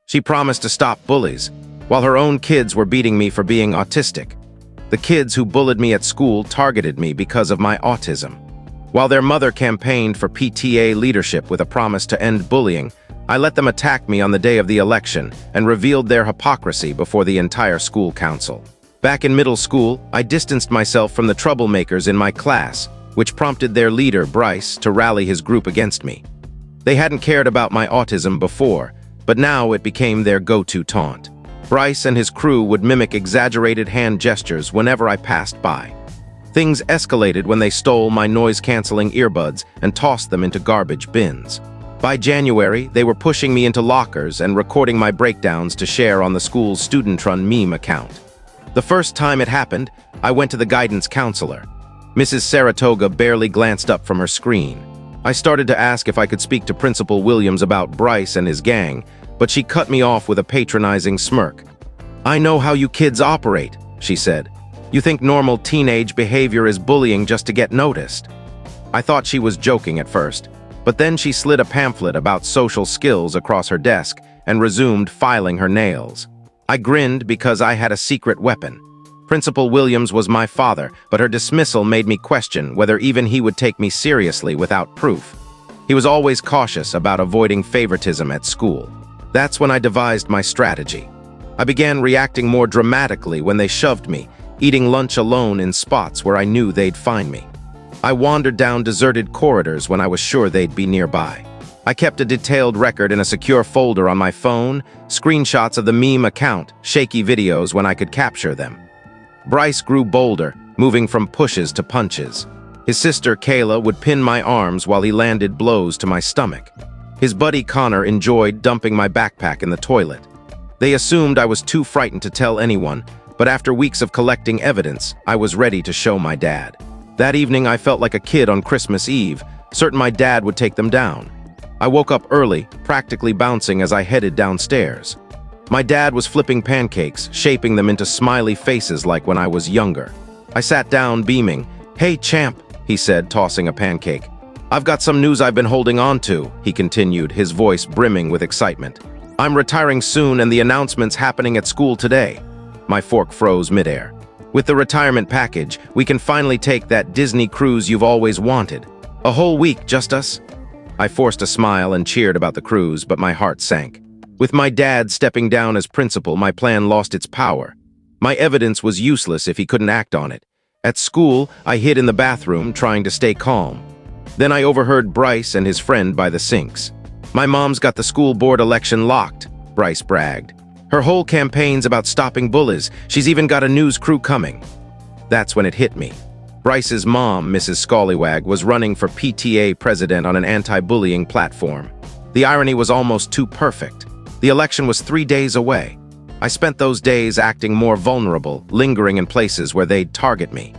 She promised to stop bullies, while her own kids were beating me for being autistic. The kids who bullied me at school targeted me because of my autism. While their mother campaigned for PTA leadership with a promise to end bullying, I let them attack me on the day of the election and revealed their hypocrisy before the entire school council. Back in middle school, I distanced myself from the troublemakers in my class, which prompted their leader, Bryce, to rally his group against me. They hadn't cared about my autism before, but now it became their go-to taunt. Bryce and his crew would mimic exaggerated hand gestures whenever I passed by. Things escalated when they stole my noise-canceling earbuds and tossed them into garbage bins. By January, they were pushing me into lockers and recording my breakdowns to share on the school's student-run meme account. The first time it happened, I went to the guidance counselor. Mrs. Saratoga barely glanced up from her screen. I started to ask if I could speak to Principal Williams about Bryce and his gang, but she cut me off with a patronizing smirk. "I know how you kids operate," she said. "You think normal teenage behavior is bullying just to get noticed." I thought she was joking at first, but then she slid a pamphlet about social skills across her desk and resumed filing her nails. I grinned because I had a secret weapon. Principal Williams was my father, but her dismissal made me question whether even he would take me seriously without proof. He was always cautious about avoiding favoritism at school. That's when I devised my strategy. I began reacting more dramatically when they shoved me, eating lunch alone in spots where I knew they'd find me. I wandered down deserted corridors when I was sure they'd be nearby. I kept a detailed record in a secure folder on my phone, screenshots of the meme account, shaky videos when I could capture them. Bryce grew bolder, moving from pushes to punches. His sister, Kayla, would pin my arms while he landed blows to my stomach. His buddy Connor enjoyed dumping my backpack in the toilet. They assumed I was too frightened to tell anyone, but after weeks of collecting evidence, I was ready to show my dad. That evening, I felt like a kid on Christmas Eve, certain my dad would take them down. I woke up early, practically bouncing as I headed downstairs. My dad was flipping pancakes, shaping them into smiley faces like when I was younger. I sat down, beaming. "Hey, champ," he said, tossing a pancake. "I've got some news I've been holding on to," he continued, his voice brimming with excitement. "I'm retiring soon and the announcement's happening at school today." My fork froze midair. "With the retirement package, we can finally take that Disney cruise you've always wanted. A whole week, just us?" I forced a smile and cheered about the cruise, but my heart sank. With my dad stepping down as principal, my plan lost its power. My evidence was useless if he couldn't act on it. At school, I hid in the bathroom, trying to stay calm. Then I overheard Bryce and his friend by the sinks. "My mom's got the school board election locked," Bryce bragged. "Her whole campaign's about stopping bullies. She's even got a news crew coming." That's when it hit me. Bryce's mom, Mrs. Scallywag, was running for PTA president on an anti-bullying platform. The irony was almost too perfect. The election was 3 days away. I spent those days acting more vulnerable, lingering in places where they'd target me.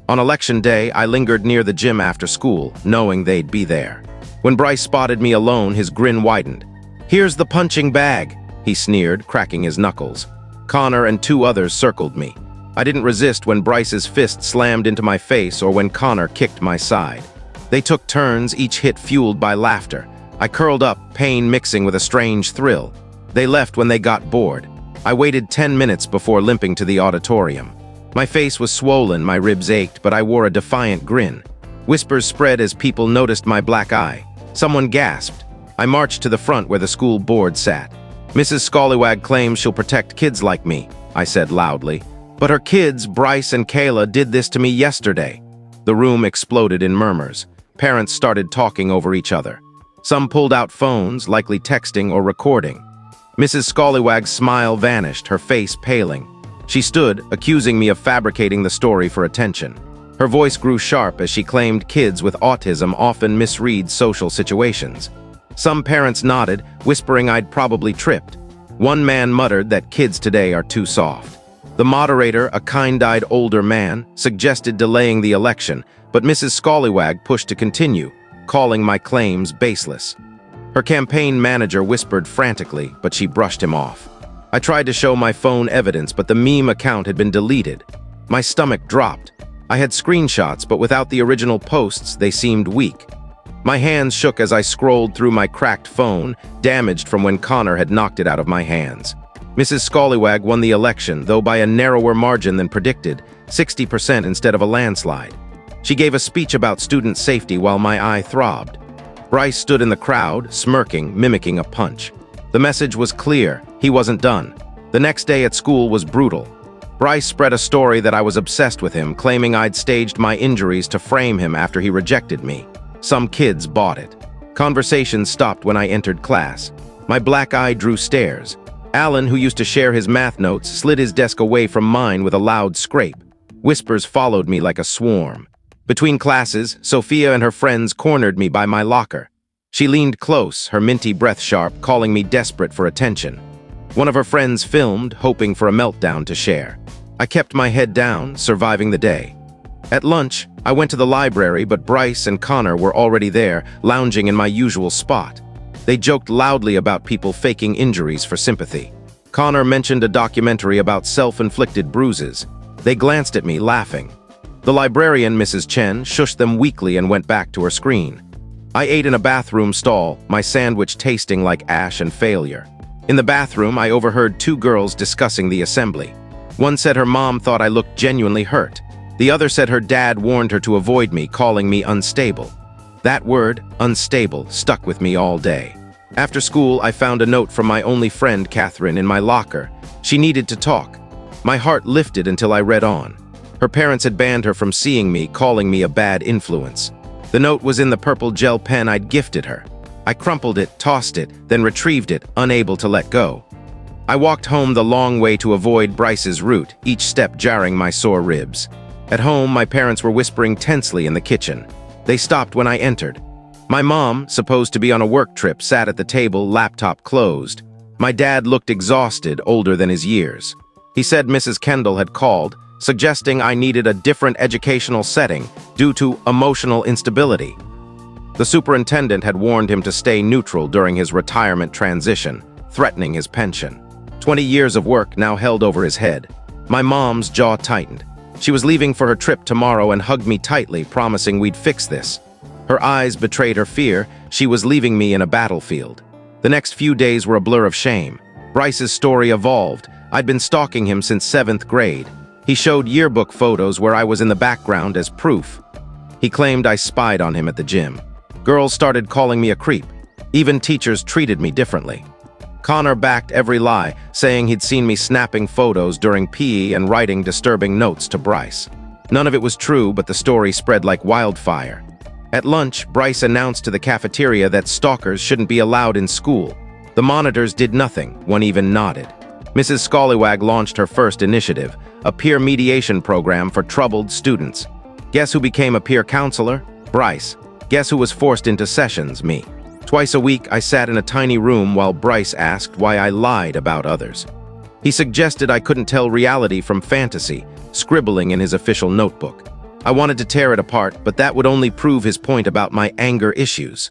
On election day, I lingered near the gym after school, knowing they'd be there. When Bryce spotted me alone, his grin widened. "Here's the punching bag," he sneered, cracking his knuckles. Connor and 2 others circled me. I didn't resist when Bryce's fist slammed into my face or when Connor kicked my side. They took turns, each hit fueled by laughter. I curled up, pain mixing with a strange thrill. They left when they got bored. I waited 10 minutes before limping to the auditorium. My face was swollen, my ribs ached, but I wore a defiant grin. Whispers spread as people noticed my black eye. Someone gasped. I marched to the front where the school board sat. "Mrs. Scallywag claims she'll protect kids like me," I said loudly. "But her kids, Bryce and Kayla, did this to me yesterday." The room exploded in murmurs. Parents started talking over each other. Some pulled out phones, likely texting or recording. Mrs. Scallywag's smile vanished, her face paling. She stood, accusing me of fabricating the story for attention. Her voice grew sharp as she claimed kids with autism often misread social situations. Some parents nodded, whispering I'd probably tripped. One man muttered that kids today are too soft. The moderator, a kind-eyed older man, suggested delaying the election, but Mrs. Scallywag pushed to continue, calling my claims baseless. Her campaign manager whispered frantically, but she brushed him off. I tried to show my phone evidence, but the meme account had been deleted. My stomach dropped. I had screenshots, but without the original posts, they seemed weak. My hands shook as I scrolled through my cracked phone, damaged from when Connor had knocked it out of my hands. Mrs. Scallywag won the election, though by a narrower margin than predicted, 60% instead of a landslide. She gave a speech about student safety while my eye throbbed. Bryce stood in the crowd, smirking, mimicking a punch. The message was clear. He wasn't done. The next day at school was brutal. Bryce spread a story that I was obsessed with him, claiming I'd staged my injuries to frame him after he rejected me. Some kids bought it. Conversations stopped when I entered class. My black eye drew stares. Alan, who used to share his math notes, slid his desk away from mine with a loud scrape. Whispers followed me like a swarm. Between classes, Sophia and her friends cornered me by my locker. She leaned close, her minty breath sharp, calling me desperate for attention. One of her friends filmed, hoping for a meltdown to share. I kept my head down, surviving the day. At lunch, I went to the library, but Bryce and Connor were already there, lounging in my usual spot. They joked loudly about people faking injuries for sympathy. Connor mentioned a documentary about self-inflicted bruises. They glanced at me, laughing. The librarian, Mrs. Chen, shushed them weakly and went back to her screen. I ate in a bathroom stall, my sandwich tasting like ash and failure. In the bathroom, I overheard two girls discussing the assembly. One said her mom thought I looked genuinely hurt. The other said her dad warned her to avoid me, calling me unstable. That word, unstable, stuck with me all day. After school, I found a note from my only friend, Catherine, in my locker. She needed to talk. My heart lifted until I read on. Her parents had banned her from seeing me, calling me a bad influence. The note was in the purple gel pen I'd gifted her. I crumpled it, tossed it, then retrieved it, unable to let go. I walked home the long way to avoid Bryce's route, each step jarring my sore ribs. At home, my parents were whispering tensely in the kitchen. They stopped when I entered. My mom, supposed to be on a work trip, sat at the table, laptop closed. My dad looked exhausted, older than his years. He said Mrs. Kendall had called, suggesting I needed a different educational setting due to emotional instability. The superintendent had warned him to stay neutral during his retirement transition, threatening his pension. 20 years of work now held over his head. My mom's jaw tightened. She was leaving for her trip tomorrow and hugged me tightly, promising we'd fix this. Her eyes betrayed her fear. She was leaving me in a battlefield. The next few days were a blur of shame. Bryce's story evolved. I'd been stalking him since 7th grade. He showed yearbook photos where I was in the background as proof. He claimed I spied on him at the gym. Girls started calling me a creep. Even teachers treated me differently. Connor backed every lie, saying he'd seen me snapping photos during PE and writing disturbing notes to Bryce. None of it was true, but the story spread like wildfire. At lunch, Bryce announced to the cafeteria that stalkers shouldn't be allowed in school. The monitors did nothing, one even nodded. Mrs. Scallywag launched her first initiative, a peer mediation program for troubled students. Guess who became a peer counselor? Bryce. Guess who was forced into sessions? Me. Twice a week, I sat in a tiny room while Bryce asked why I lied about others. He suggested I couldn't tell reality from fantasy, scribbling in his official notebook. I wanted to tear it apart, but that would only prove his point about my anger issues.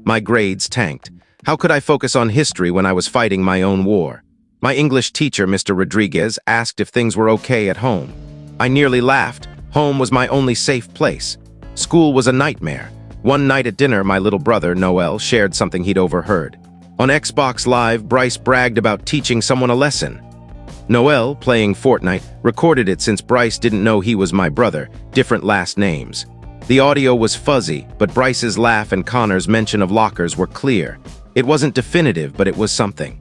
My grades tanked. How could I focus on history when I was fighting my own war? My English teacher, Mr. Rodriguez, asked if things were okay at home. I nearly laughed. Home was my only safe place. School was a nightmare. One night at dinner, my little brother, Noel, shared something he'd overheard. On Xbox Live, Bryce bragged about teaching someone a lesson. Noel, playing Fortnite, recorded it since Bryce didn't know he was my brother, different last names. The audio was fuzzy, but Bryce's laugh and Connor's mention of lockers were clear. It wasn't definitive, but it was something.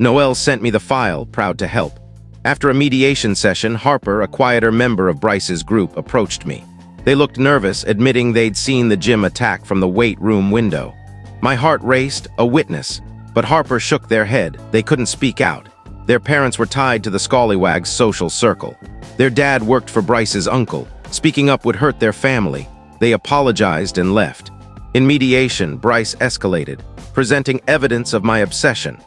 Noel sent me the file, proud to help. After a mediation session, Harper, a quieter member of Bryce's group, approached me. They looked nervous, admitting they'd seen the gym attack from the weight room window. My heart raced, a witness, but Harper shook their head. They couldn't speak out. Their parents were tied to the Scallywag's social circle. Their dad worked for Bryce's uncle. Speaking up would hurt their family. They apologized and left. In mediation, Bryce escalated, presenting evidence of my obsession.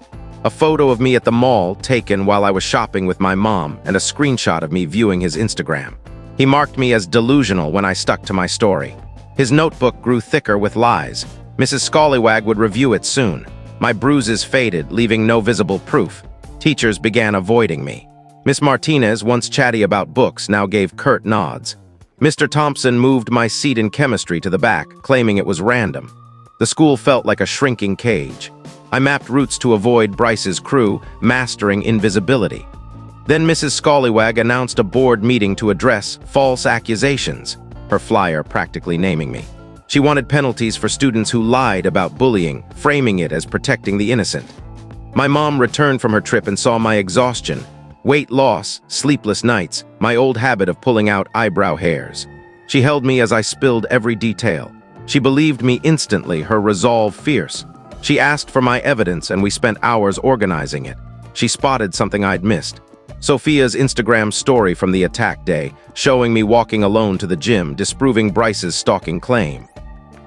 A photo of me at the mall taken while I was shopping with my mom and a screenshot of me viewing his Instagram. He marked me as delusional when I stuck to my story. His notebook grew thicker with lies. Mrs. Scallywag would review it soon. My bruises faded, leaving no visible proof. Teachers began avoiding me. Miss Martinez, once chatty about books, now gave curt nods. Mr. Thompson moved my seat in chemistry to the back, claiming it was random. The school felt like a shrinking cage. I mapped routes to avoid Bryce's crew, mastering invisibility. Then Mrs. Scallywag announced a board meeting to address false accusations, her flyer practically naming me. She wanted penalties for students who lied about bullying, framing it as protecting the innocent. My mom returned from her trip and saw my exhaustion, weight loss, sleepless nights, my old habit of pulling out eyebrow hairs. She held me as I spilled every detail. She believed me instantly, her resolve fierce. She asked for my evidence and we spent hours organizing it. She spotted something I'd missed. Sophia's Instagram story from the attack day, showing me walking alone to the gym, disproving Bryce's stalking claim.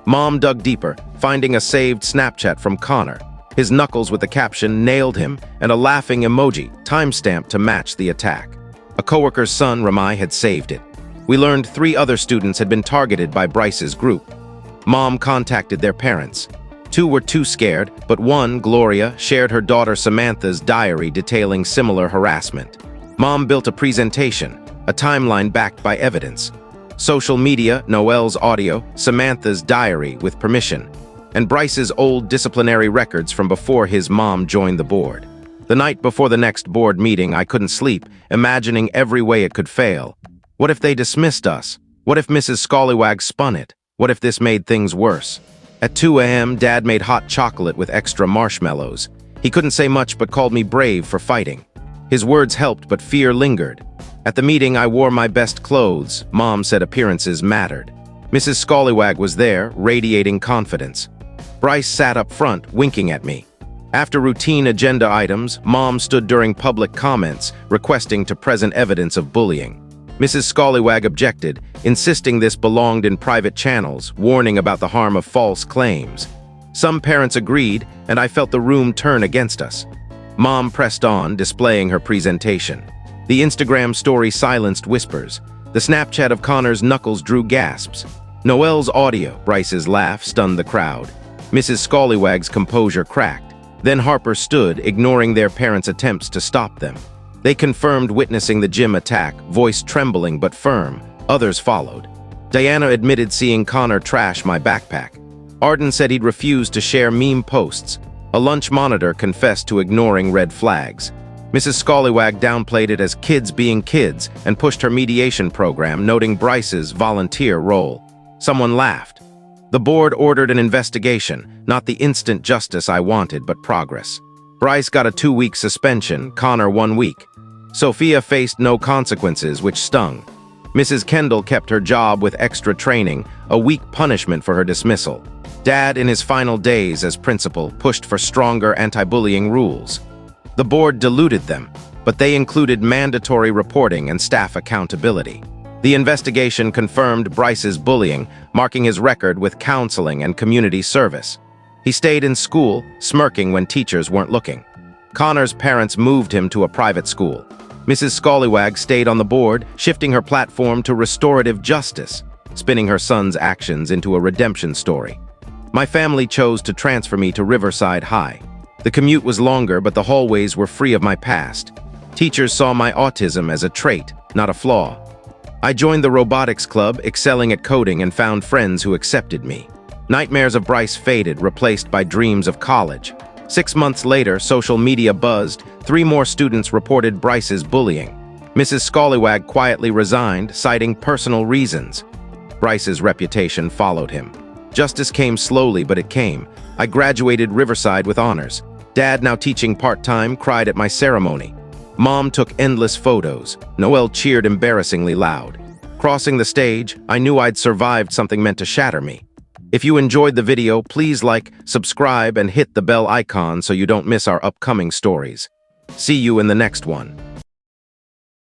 Mom dug deeper, finding a saved Snapchat from Connor. His knuckles with the caption "nailed him" and a laughing emoji, timestamped to match the attack. A coworker's son, Ramai, had saved it. We learned 3 other students had been targeted by Bryce's group. Mom contacted their parents. 2 were too scared, but one, Gloria, shared her daughter Samantha's diary detailing similar harassment. Mom built a presentation, a timeline backed by evidence. Social media, Noelle's audio, Samantha's diary with permission, and Bryce's old disciplinary records from before his mom joined the board. The night before the next board meeting, I couldn't sleep, imagining every way it could fail. What if they dismissed us? What if Mrs. Scallywag spun it? What if this made things worse? At 2 a.m., Dad made hot chocolate with extra marshmallows. He couldn't say much but called me brave for fighting. His words helped, but fear lingered. At the meeting, I wore my best clothes. Mom said appearances mattered. Mrs. Scallywag was there, radiating confidence. Bryce sat up front, winking at me. After routine agenda items, Mom stood during public comments, requesting to present evidence of bullying. Mrs. Scallywag objected, insisting this belonged in private channels, warning about the harm of false claims. Some parents agreed, and I felt the room turn against us. Mom pressed on, displaying her presentation. The Instagram story silenced whispers. The Snapchat of Connor's knuckles drew gasps. Noelle's audio, Bryce's laugh, stunned the crowd. Mrs. Scallywag's composure cracked. Then Harper stood, ignoring their parents' attempts to stop them. They confirmed witnessing the gym attack, voice trembling but firm. Others followed. Diana admitted seeing Connor trash my backpack. Arden said he'd refused to share meme posts. A lunch monitor confessed to ignoring red flags. Mrs. Scallywag downplayed it as kids being kids and pushed her mediation program, noting Bryce's volunteer role. Someone laughed. The board ordered an investigation, not the instant justice I wanted, but progress. Bryce got a 2-week suspension, Connor 1 week. Sophia faced no consequences, which stung. Mrs. Kendall kept her job with extra training, a week punishment for her dismissal. Dad, in his final days as principal, pushed for stronger anti-bullying rules. The board diluted them, but they included mandatory reporting and staff accountability. The investigation confirmed Bryce's bullying, marking his record with counseling and community service. He stayed in school, smirking when teachers weren't looking. Connor's parents moved him to a private school. Mrs. Scallywag stayed on the board, shifting her platform to restorative justice, spinning her son's actions into a redemption story. My family chose to transfer me to Riverside High. The commute was longer, but the hallways were free of my past. Teachers saw my autism as a trait, not a flaw. I joined the robotics club, excelling at coding, and found friends who accepted me. Nightmares of Bryce faded, replaced by dreams of college. 6 months later, social media buzzed. 3 more students reported Bryce's bullying. Mrs. Scallywag quietly resigned, citing personal reasons. Bryce's reputation followed him. Justice came slowly, but it came. I graduated Riverside with honors. Dad, now teaching part-time, cried at my ceremony. Mom took endless photos. Noelle cheered embarrassingly loud. Crossing the stage, I knew I'd survived something meant to shatter me. If you enjoyed the video, please like, subscribe, and hit the bell icon so you don't miss our upcoming stories. See you in the next one.